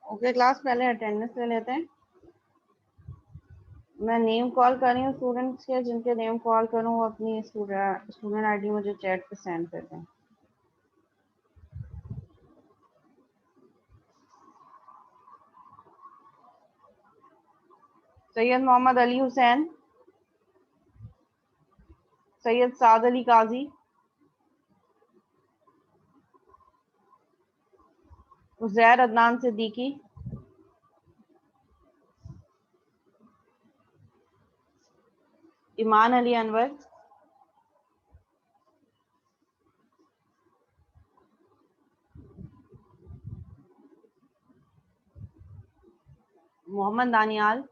Okay class, पहले attendance ले लेते हैं। मैं नेम कॉल कर रही हूँ स्टूडेंट्स के, जिनके नेम कॉल करूँ वो अपनी स्टूडेंट आईडी मुझे चैट पे सेंड कर दें। सैयद मोहम्मद अली हुसैन, सैयद साद अली काजी, उजैर अदनान सिद्दीकी, ईमान अली अनवर, मोहम्मद दानियाल,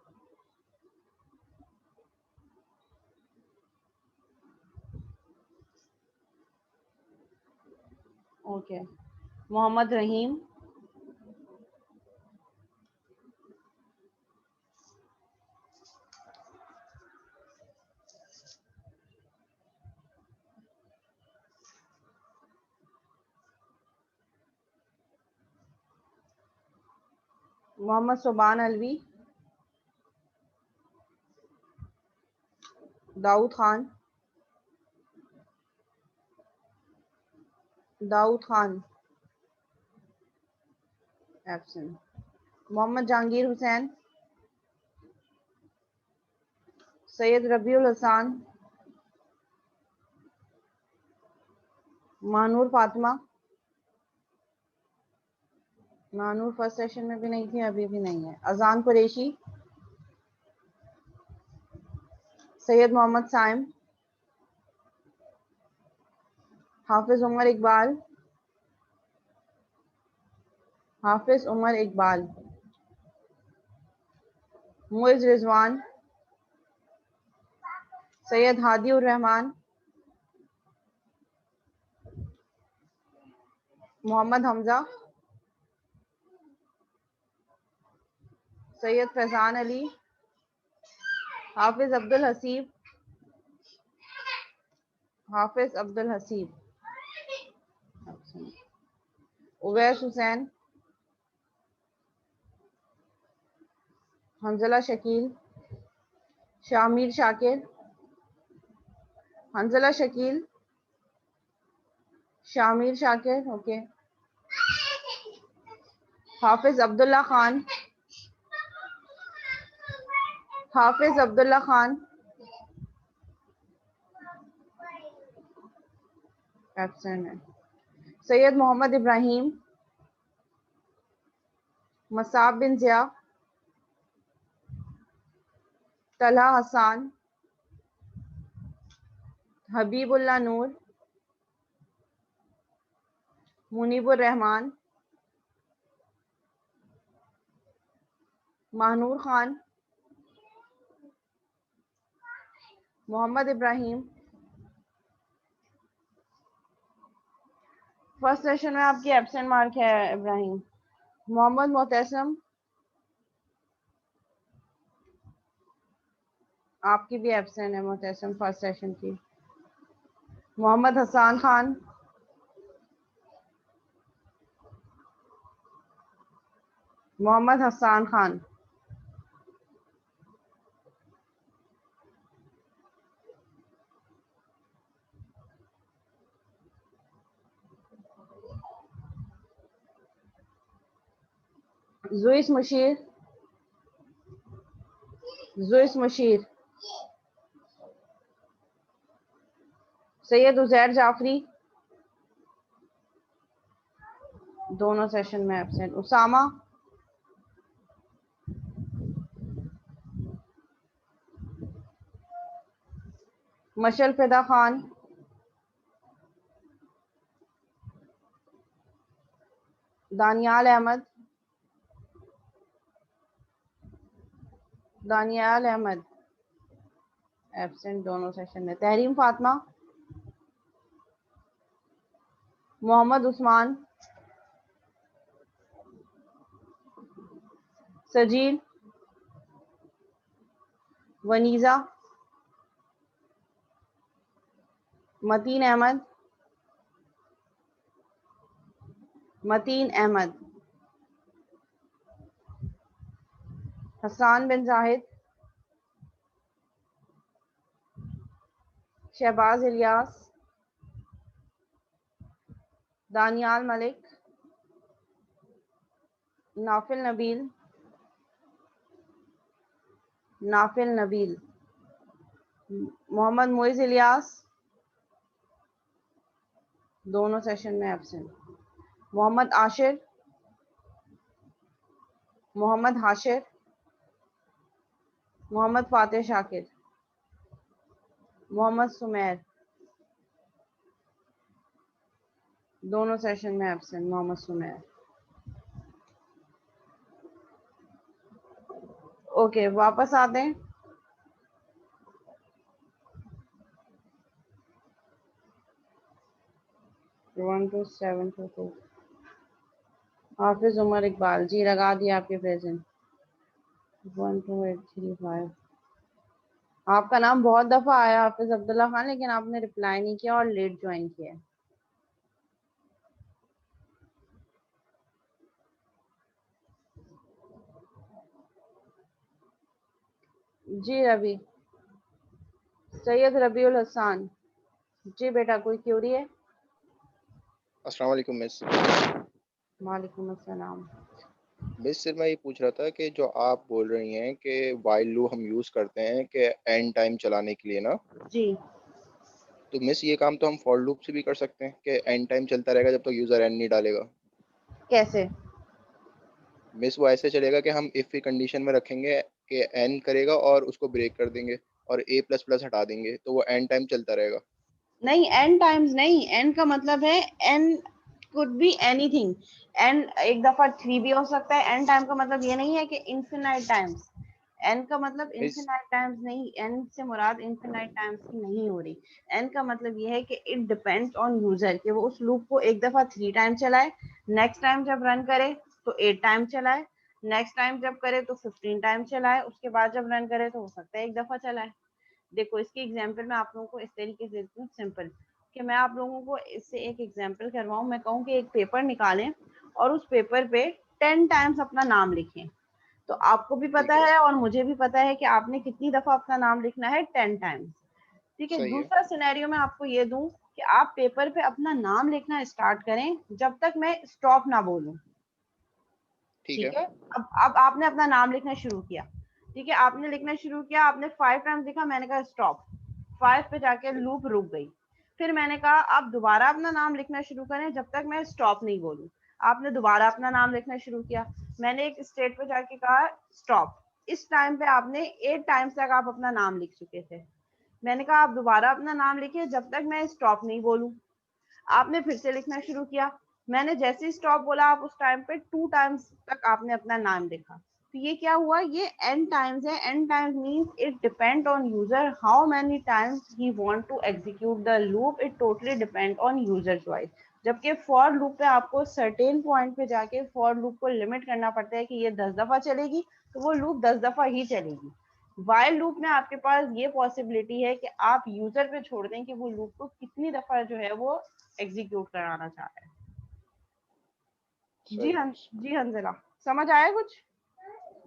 ओके, मोहम्मद रहीम, Mohammad Subhan Alvi, Daud Khan, Daud Khan absent, Mohammad Jahangir Hussain, Syed Rabiul Hasan, Manur Fatima, Manur first session में भी नहीं थी, अभी भी नहीं है। अजान कुरैशी, सैयद मोहम्मद साइम, हाफिज उमर इकबाल, हाफिज उमर इकबाल, मुइज रिजवान, सैयद हादी उर रहमान, मोहम्मद हमजा, सैयद फैजान अली, हाफिज अब्दुल हसीब, हाफिज अब्दुल हसीब, उवैस हुसैन, हंजला शकील, शामिर शाकिर, हंजला शकील, शामिर शाकिर, ओके, हाफिज अब्दुल्ला खान, हाफिज अब्दुल्ला खान एब्सेंट है। सैयद मोहम्मद इब्राहिम, मसाब बिन जिया, तलहा हसान, हबीबुल्ला नूर, मुनीबुर रहमान, महानूर खान, मोहम्मद इब्राहिम। फर्स्ट सेशन में आपकी एब्सेंट मार्क है इब्राहिम। मोहम्मद मोहतसम, आपकी भी एब्सेंट है मोहतसम फर्स्ट सेशन की। मोहम्मद हसान खान, मोहम्मद हसान खान, जुइस मुशीर, जुइस मुशीर, सैयद उजैर जाफरी, दोनों सेशन में एब्सेंट। उसामा, मशल फिदा खान, दानियाल अहमद, दानियाल अहमद एब्सेंट दोनों सेशन में। तहरीम फातिमा, मोहम्मद उस्मान, सजील, वनीजा, मतीन अहमद, मतीन अहमद, हसन बिन जाहिद, शहबाज इलियास, दानियाल मलिक, नाफिल नबील, नाफिल नबील, मोहम्मद मोइज इलियास, दोनों सेशन में एब्सेंट। मोहम्मद आशिर, मोहम्मद हाशिर, मोहम्मद फातेह शाकिर, मोहम्मद सुमेर, दोनों सेशन में एब्सेंट। मोहम्मद सुमेर। ओके, वापस आते हैं। One two seven two two. Hafiz Umar Iqbal ji, लगा दिया आपके प्रेजेंट। 12835। आपका नाम बहुत दफा आया हाफिज अब्दुल्ला खान, लेकिन आपने रिप्लाई नहीं किया और लेट ज्वाइन किया। जी रवि, सैयद रबीउल हसन। जी बेटा, कोई क्यूरी है? अस्सलाम वालेकुम मिस। वालेकुम अस्सलाम। मिस सिर्फ मैं ये पूछ रहा था कि जो आप बोल रही हैं कि वाइल लूप हम यूज़ करते हैं कि एंड टाइम चलाने के लिए ना, जी, तो मिस ये काम तो हम फॉर लूप से भी कर सकते हैं कि एंड टाइम चलता रहेगा जब तक यूज़र एंड नहीं डालेगा। कैसे? मिस वो ऐसे चलेगा कि हम इफ़ की कंडीशन में रखेंगे कि एंड करेगा और उसको ब्रेक कर देंगे और ए प्लस प्लस हटा देंगे तो वो एंड टाइम चलता रहेगा। नहीं, एन टाइम्स नहीं। एन का मतलब है N could be anything. N एक दफा 3 भी हो सकता है। एन टाइम का मतलब ये नहीं है कि इन्फिनाइट टाइम्स। एन का मतलब मिस इन्फिनाइट टाइम्स नहीं, एन से मुराद इन्फिनाइट टाइम्स की नहीं हो रही। एन का मतलब ये है कि इट डिपेंड्स ऑन यूजर, कि वो उस लूप को एक दफा 3 टाइम चलाए, नेक्स्ट टाइम जब रन करे तो 8 टाइम चलाए, नेक्स्ट टाइम जब करे तो 15 टाइम चलाए, उसके बाद जब रन करे तो हो सकता है एक दफा चलाए। देखो, इसकी एग्जांपल मैं आप लोगों को इस तरीके से देती हूँ, सिंपल, कि मैं आप लोगों को इससे एक एग्जांपल करवाऊँ। मैं कहूँ कि एक पेपर निकालें और उस पेपर पे 10 टाइम्स अपना नाम लिखें। तो आपको भी पता ठीक है, है और मुझे भी पता है कि आपने कितनी दफा अपना नाम लिखना है, 10 टाइम्स। ठीक है। सही है। दूसरा सिनेरियो में आपको ये दूं कि आप पेपर पे अपना नाम लिखना स्टार्ट करें जब तक मैं स्टॉप ना बोलूं। ठीक ठीक है। है। अब आपने अपना नाम लिखना शुरू किया। ठीक है, आपने लिखना शुरू किया, आपने 5 टाइम्स लिखा, मैंने कहा स्टॉप। 5 पे जाके लूप रुक गई। फिर मैंने कहा आप दोबारा अपना नाम लिखना शुरू करें जब तक मैं स्टॉप नहीं बोलूं। आपने दोबारा अपना नाम लिखना शुरू किया। मैंने एक स्टेट पे जाके कहा स्टॉप। इस टाइम पे आपने 8 टाइम्स तक आप अपना नाम लिख चुके थे। मैंने कहा आप दोबारा अपना नाम लिखिए जब तक मैं स्टॉप नहीं बोलूं। आपने फिर से लिखना शुरू किया। मैंने जैसे ही स्टॉप बोला, आप उस टाइम पे 2 टाइम्स तक आपने अपना नाम लिखा। तो ये क्या हुआ? ये n टाइम्स है। n times means it depend on user how many times he want to execute the loop. It totally depend on user choice. जबकि फॉर लूप पे आपको सर्टेन पॉइंट पे जाके फॉर लूप को लिमिट करना पड़ता है कि ये 10 दफा चलेगी, तो वो लूप 10 दफा ही चलेगी। वाइल लूप में आपके पास ये पॉसिबिलिटी है कि आप यूजर पे छोड़ दें कि वो लूप को कितनी दफा जो है वो एग्जीक्यूट कराना चाह रहे हैं। जी सही हाँ। है। जी हंजला, समझ आया कुछ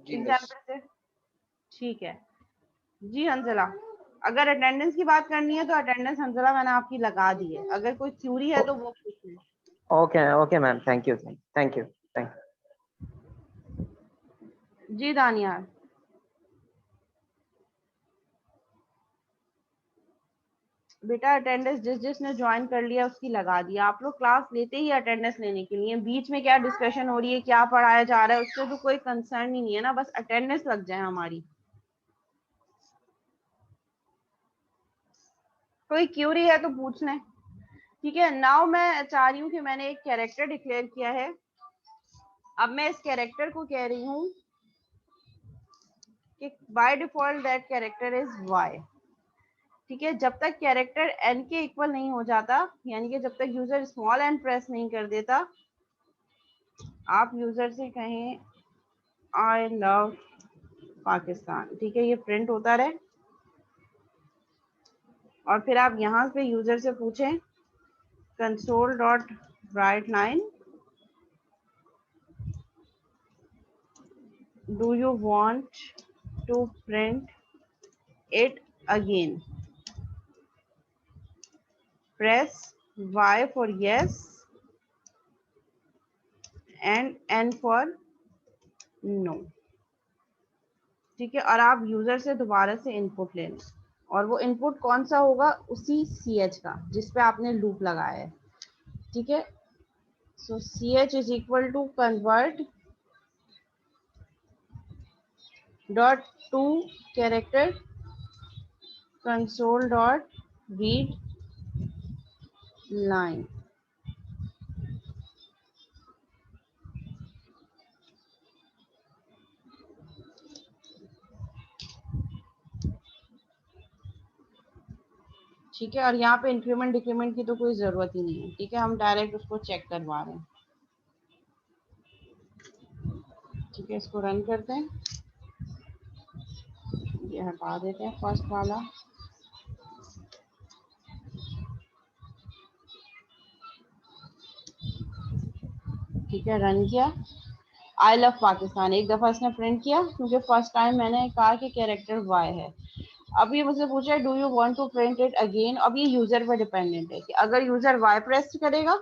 जी मिस। एग्जाम्पल से? ठीक है। जी हंजला, अगर अटेंडेंस की बात करनी है तो अटेंडेंस हंजला मैंने आपकी लगा दी है। अगर कोई थ्योरी है तो वो पूछ लें। Okay okay ma'am, thank you thank you thank you. जी दानियाल, बेटा अटेंडेंस जिस जिसने ज्वाइन कर लिया उसकी लगा दिया। आप लोग क्लास लेते ही अटेंडेंस लेने के लिए, बीच में क्या डिस्कशन हो रही है, क्या पढ़ाया जा रहा है, उससे तो कोई कंसर्न ही नहीं है ना, बस अटेंडेंस लग जाए हमारी। कोई क्यूरी है तो पूछ लें। ठीक है। नाउ मैं चाह रही हूँ कि मैंने एक कैरेक्टर डिक्लेयर किया है। अब मैं इस कैरेक्टर को कह रही हूँ कि by default that character is Y. ठीक है। जब तक कैरेक्टर एन के इक्वल नहीं हो जाता, यानी कि जब तक यूजर स्मॉल एन प्रेस नहीं कर देता, आप यूजर से कहें आई लव पाकिस्तान। ठीक है, ये प्रिंट होता रहे। और फिर आप यहाँ पे यूजर से पूछें console dot write line do you want to print it again, press Y for yes and N for no. ठीक है, और आप यूजर से दोबारा से इनपुट ले लें, और वो इनपुट कौन सा होगा, उसी CH का जिस पे आपने लूप लगाया है। ठीक है, so CH is equal to convert dot to character console dot read line. ठीक है, और यहाँ पे इंक्रीमेंट डिक्रीमेंट की तो कोई ज़रूरत ही नहीं है। ठीक है, हम डायरेक्ट उसको चेक करवा रहे हैं। ठीक है, इसको रन करते हैं, ये हटा देते हैं फर्स्ट वाला। ठीक है, रन किया, आई लव पाकिस्तान एक दफ़ा इसने प्रिंट किया, क्योंकि फर्स्ट टाइम मैंने कहा कि कैरेक्टर वाई है। अब ये मुझसे पूछा है do you want to print it again. अब ये यूजर पर डिपेंडेंट है कि अगर यूजर वाई प्रेस करेगा,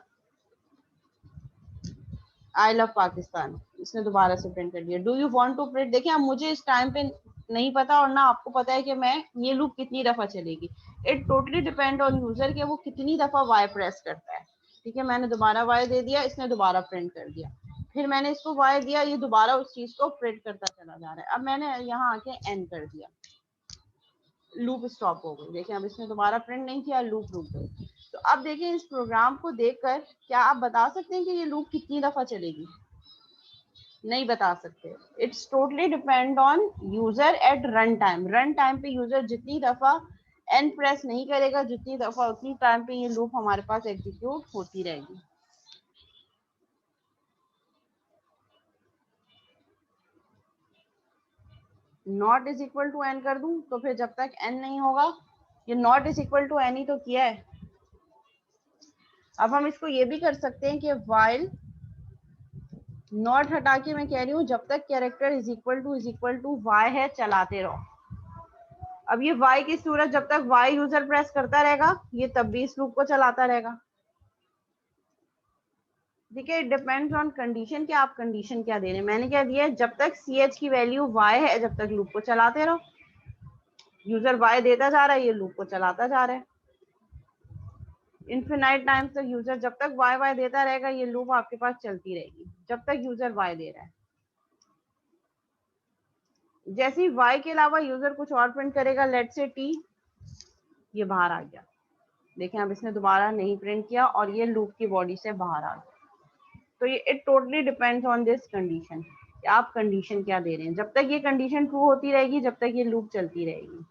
आई लव पाकिस्तान इसने दोबारा से प्रिंट कर दिया। Do you want to print, देखिए अब मुझे इस टाइम पे नहीं पता और ना आपको पता है कि मैं ये लूप कितनी दफा चलेगी। It totally depend on user के वो कितनी दफा वाई प्रेस करता है। ठीक है, मैंने दोबारा वाई दे दिया, इसने दोबारा प्रिंट कर दिया, फिर मैंने इसको वाई दिया, ये दोबारा उस चीज को प्रिंट करता चला जा रहा है। अब मैंने यहाँ आके एन कर दिया, लूप स्टॉप हो गई। देखिए अब इसने दोबारा प्रिंट नहीं किया, लूप रुक गई। तो अब देखिए इस प्रोग्राम को देखकर क्या आप बता सकते हैं कि ये लूप कितनी दफा चलेगी? नहीं बता सकते। It's totally depend on user eight run time. Run time पे यूजर जितनी दफा एन प्रेस नहीं करेगा, जितनी दफा उतनी टाइम पे ये लूप हमारे पास एग्जीक्यूट होती रहेगी। Not is equal to N कर दूं तो फिर जब तक एन नहीं होगा, ये not is equal to N ही तो किया है। अब हम इसको ये भी कर सकते हैं कि वाइल नॉट हटा के मैं कह रही हूँ जब तक character is equal to Y है चलाते रहो। अब ये वाई की सूरत जब तक वाई यूजर प्रेस करता रहेगा, ये तब भी इस लूप को चलाता रहेगा। ठीक है, इट डिपेंड्स ऑन कंडीशन कि आप कंडीशन क्या दे रहे हैं। मैंने क्या दिया है, जब तक CH की वैल्यू वाई है जब तक लूप को चलाते रहो। यूजर वाई देता जा रहा है, ये लूप को चलाता जा रहा है इनफिनाइट टाइम्स तक। यूजर जब तक वाई वाई देता रहेगा, ये लूप आपके पास चलती रहेगी जब तक यूजर वाई दे रहा है। जैसे ही वाई के अलावा यूजर कुछ और प्रिंट करेगा, लेट से टी, ये बाहर आ गया। देखें अब इसने दोबारा नहीं प्रिंट किया और ये लूप की बॉडी से बाहर आ गया। तो ये it totally depends on this condition कि आप कंडीशन क्या दे रहे हैं। जब तक ये कंडीशन ट्रू होती रहेगी, जब तक ये लूप चलती रहेगी।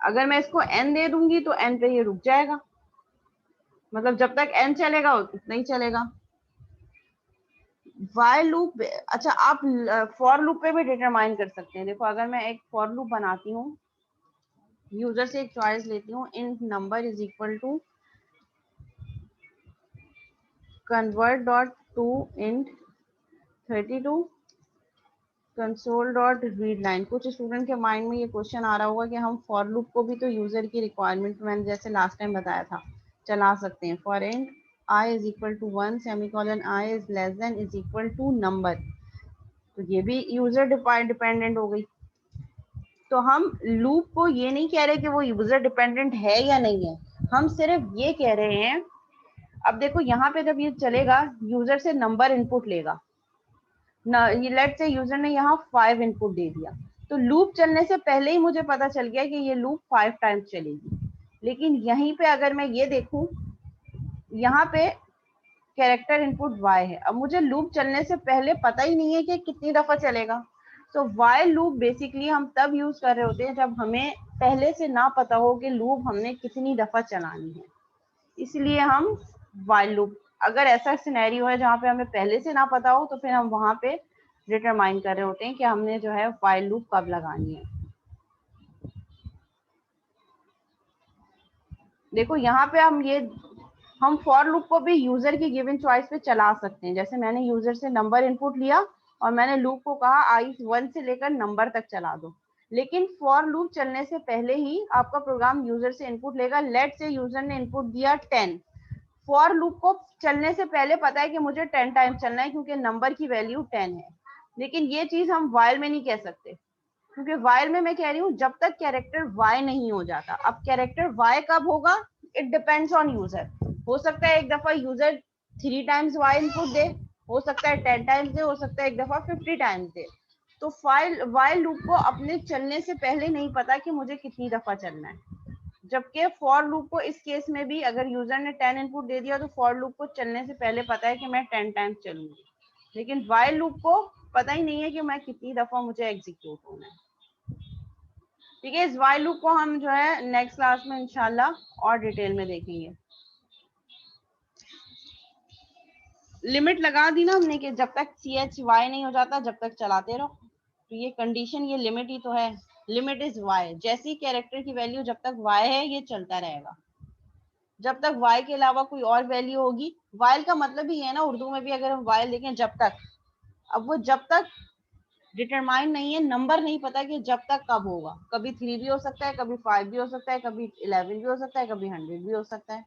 अगर मैं इसको n दे दूंगी तो n पे ये रुक जाएगा, मतलब जब तक n चलेगा उतना ही चलेगा। वाइल लूप, अच्छा आप फॉर लूप पे भी डिटरमाइन कर सकते हैं। देखो अगर मैं एक फॉर लूप बनाती हूँ, यूजर से एक चॉइस लेती हूँ, in number is equal to convert dot to int 32 console dot read line. कुछ स्टूडेंट के माइंड में ये क्वेश्चन आ रहा होगा कि हम फॉर लूप को भी तो यूजर की रिक्वायरमेंट, मैंने जैसे लास्ट टाइम बताया था, चला सकते हैं। For int I is equal to 1 semicolon I is less than is equal to number, तो ये भी यूजर डिपेंडेंट हो गई। तो हम लूप को ये नहीं कह रहे कि वो यूजर डिपेंडेंट है या नहीं है, हम सिर्फ ये कह रहे हैं। अब देखो यहाँ पे जब ये चलेगा, यूजर से नंबर इनपुट लेगा ना, ये लेट से यूजर ने यहाँ 5 इनपुट दे दिया, तो लूप चलने से पहले ही मुझे पता चल गया कि ये लूप 5 टाइम्स चलेगी। लेकिन यहीं पे अगर मैं ये देखूं, यहाँ पे कैरेक्टर इनपुट y है, अब मुझे लूप चलने से पहले पता ही नहीं है कि कितनी दफा चलेगा। तो वाइल लूप बेसिकली हम तब यूज कर रहे होते हैं जब हमें पहले से ना पता हो कि लूप हमने कितनी दफा चलानी है, इसलिए हम वाइल लूप। अगर ऐसा सिनेरियो है जहाँ पे हमें पहले से ना पता हो, तो फिर हम वहां पे डिटरमाइन कर रहे होते हैं कि हमने जो है वाइल लूप कब लगानी है। देखो यहाँ पे हम ये हम फॉर लूप को भी यूजर की गिवन चॉइस पे चला सकते हैं। जैसे मैंने यूजर से नंबर इनपुट लिया और मैंने लूप को कहा आई 1 से लेकर नंबर तक चला दो, लेकिन फॉर लूप चलने से पहले ही आपका प्रोग्राम यूजर से इनपुट लेगा। लेट से यूजर ने इनपुट दिया 10, फॉर लूप को चलने से पहले पता है कि मुझे 10 टाइम चलना है क्योंकि नंबर की वैल्यू 10 है। लेकिन ये चीज हम वाइल में नहीं कह सकते, क्योंकि वाइल में मैं कह रही हूँ जब तक कैरेक्टर वाई नहीं हो जाता। अब कैरेक्टर वाई कब होगा, इट डिपेंड्स ऑन यूजर। हो सकता है एक दफा यूजर 3 टाइम्स वाई इनपुट दे, हो सकता है 10 टाइम्स दे, हो सकता है एक दफा 50 टाइम्स दे। तो वाइल लूप को अपने चलने से पहले नहीं पता कि मुझे कितनी दफा चलना है, जबकि फॉर लूप को इस केस में भी अगर यूजर ने 10 इनपुट दे दिया तो फॉर लूप को चलने से पहले पता है कि मैं 10 टाइम्स चलूंगी, लेकिन वाइल लूप को पता ही नहीं है कि मैं कितनी दफा मुझे एग्जीक्यूट होना है। ठीक है, इस वाइल लूप को हम जो है नेक्स्ट क्लास में इंशाल्लाह और डिटेल में देखेंगे। लिमिट लगा दी ना हमने कि जब तक CHY नहीं हो जाता जब तक चलाते रहो, तो ये कंडीशन, ये लिमिट ही तो है। लिमिट इज Y, जैसी कैरेक्टर की वैल्यू जब तक Y है ये चलता रहेगा, जब तक Y के अलावा कोई और वैल्यू होगी। वाइल का मतलब ही है ना उर्दू में भी, अगर हम वाइल देखें जब तक, अब वो जब तक डिटरमाइन नहीं है, नंबर नहीं पता कि जब तक कब होगा। कभी 3 भी हो सकता है, कभी 5 भी हो सकता है, कभी 11 भी हो सकता है, कभी 100 भी हो सकता है।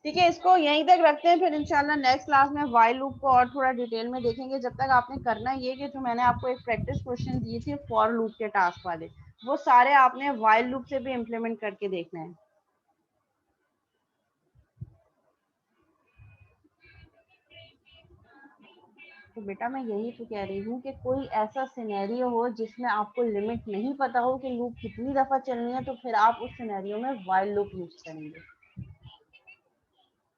ठीक है, इसको यहीं तक रखते हैं, फिर इंशाल्लाह नेक्स्ट क्लास में वाइल लूप को और थोड़ा डिटेल में देखेंगे। जब तक आपने करना ये कि जो मैंने आपको एक प्रैक्टिस क्वेश्चन दिए थे फॉर लूप के टास्क वाले, वो सारे आपने वाइल लूप से भी इम्प्लीमेंट करके देखना है। तो बेटा मैं यही तो कह रही हूँ कि कोई ऐसा सिनेरियो हो जिसमें आपको लिमिट नहीं पता हो कि लूप कितनी दफा चलनी है, तो फिर आप उस सिनेरियो में वाइल लूप यूज करेंगे।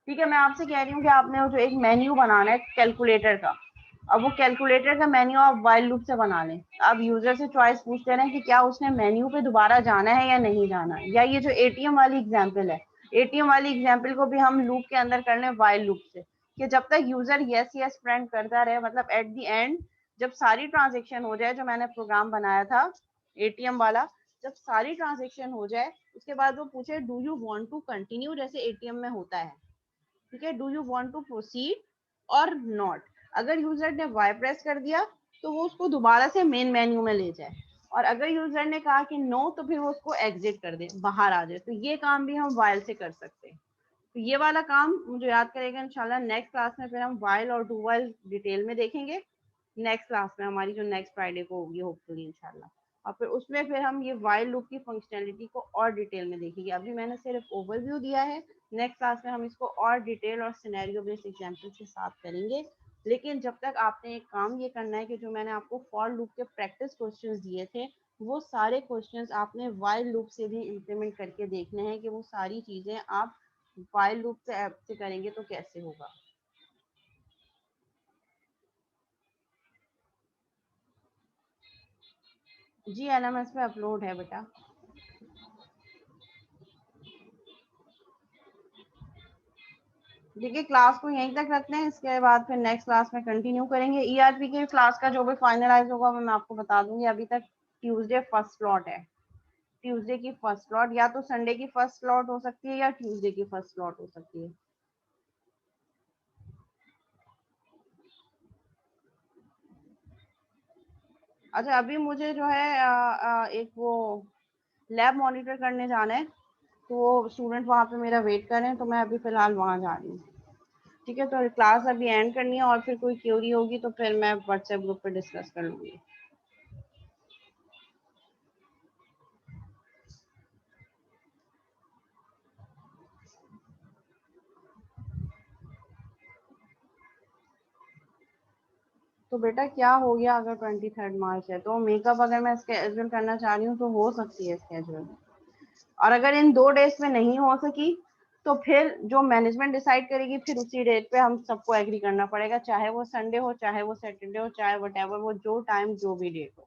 ठीक है, मैं आपसे कह रही हूँ कि आपने जो एक मेन्यू बनाना है कैलकुलेटर का, अब वो कैलकुलेटर का मेन्यू आप वाइल लूप से बना लें। आप यूजर से चॉइस पूछते रहे कि क्या उसने मेन्यू पे दोबारा जाना है या नहीं जाना है। या ये जो एटीएम वाली एग्जांपल है, एटीएम वाली एग्जांपल को भी हम लूप के अंदर कर लें वाइल लूप से, कि जब तक यूजर यस यस प्रिंट करता रहे, मतलब एट द एंड जब सारी ट्रांजेक्शन हो जाए, जो मैंने प्रोग्राम बनाया था एटीएम वाला, जब सारी ट्रांजेक्शन हो जाए उसके बाद वो पूछे do you want to continue, जैसे एटीएम में होता है। ठीक है, do you want to proceed और नॉट। अगर यूजर ने वाई प्रेस कर दिया तो वो उसको दोबारा से मेन मेन्यू में ले जाए, और अगर यूजर ने कहा कि नो तो फिर वो उसको एग्जिट कर दे, बाहर आ जाए। तो ये काम भी हम वाइल से कर सकते हैं। तो ये वाला काम मुझे याद करेगा इंशाल्लाह नेक्स्ट क्लास में, फिर हम वाइल और डू वाइल डिटेल में देखेंगे नेक्स्ट क्लास में, हमारी जो नेक्स्ट फ्राइडे को होगी होपफुली इंशाल्लाह। और फिर उसमें फिर हम ये वाइल लूप की फंक्शनैलिटी को और डिटेल में देखेंगे। अभी मैंने सिर्फ ओवरव्यू दिया है, नेक्स्ट क्लास में हम इसको और डिटेल और सिनेरियो बेस्ड एग्जांपल के साथ करेंगे। लेकिन जब तक आपने एक काम ये करना है कि जो मैंने आपको फॉर लूप के प्रैक्टिस क्वेश्चंस दिए थे, वो सारे क्वेश्चंस आपने वाइल लूप से भी इम्प्लीमेंट करके देखने हैं कि वो सारी चीजें आप वाइल लूप से करेंगे तो कैसे होगा। जी LMS पे अपलोड है बेटा। देखिए क्लास को यहीं तक रखते हैं, इसके बाद फिर नेक्स्ट क्लास में कंटिन्यू करेंगे। ERP के क्लास का जो भी फाइनलाइज होगा वो मैं आपको बता दूंगी। अभी तक ट्यूसडे फर्स्ट स्लॉट है, ट्यूसडे की फर्स्ट स्लॉट, या तो संडे की फर्स्ट स्लॉट हो सकती है या ट्यूसडे की फर्स्ट स्लॉट हो सकती है। अच्छा, अभी मुझे जो है एक वो लैब मॉनिटर करने जाना है, तो वो स्टूडेंट वहाँ पे मेरा वेट कर रहे हैं, तो मैं अभी फिलहाल वहाँ जा रही हूँ। ठीक है, तो क्लास अभी एंड करनी है, और फिर कोई क्यूरी होगी तो फिर मैं व्हाट्सएप ग्रुप पे डिस्कस कर लूंगी। तो बेटा क्या हो गया, अगर 23 मार्च है तो मेकअप अगर मैं स्केड्यूल करना चाह रही हूँ तो हो सकती है स्केड्यूल। और अगर इन 2 डेज में नहीं हो सकी तो फिर जो मैनेजमेंट डिसाइड करेगी, फिर उसी डेट पे हम सबको एग्री करना पड़ेगा, चाहे वो संडे हो, चाहे वो सैटरडे हो, चाहे वट एवर वो जो टाइम जो भी डेट हो।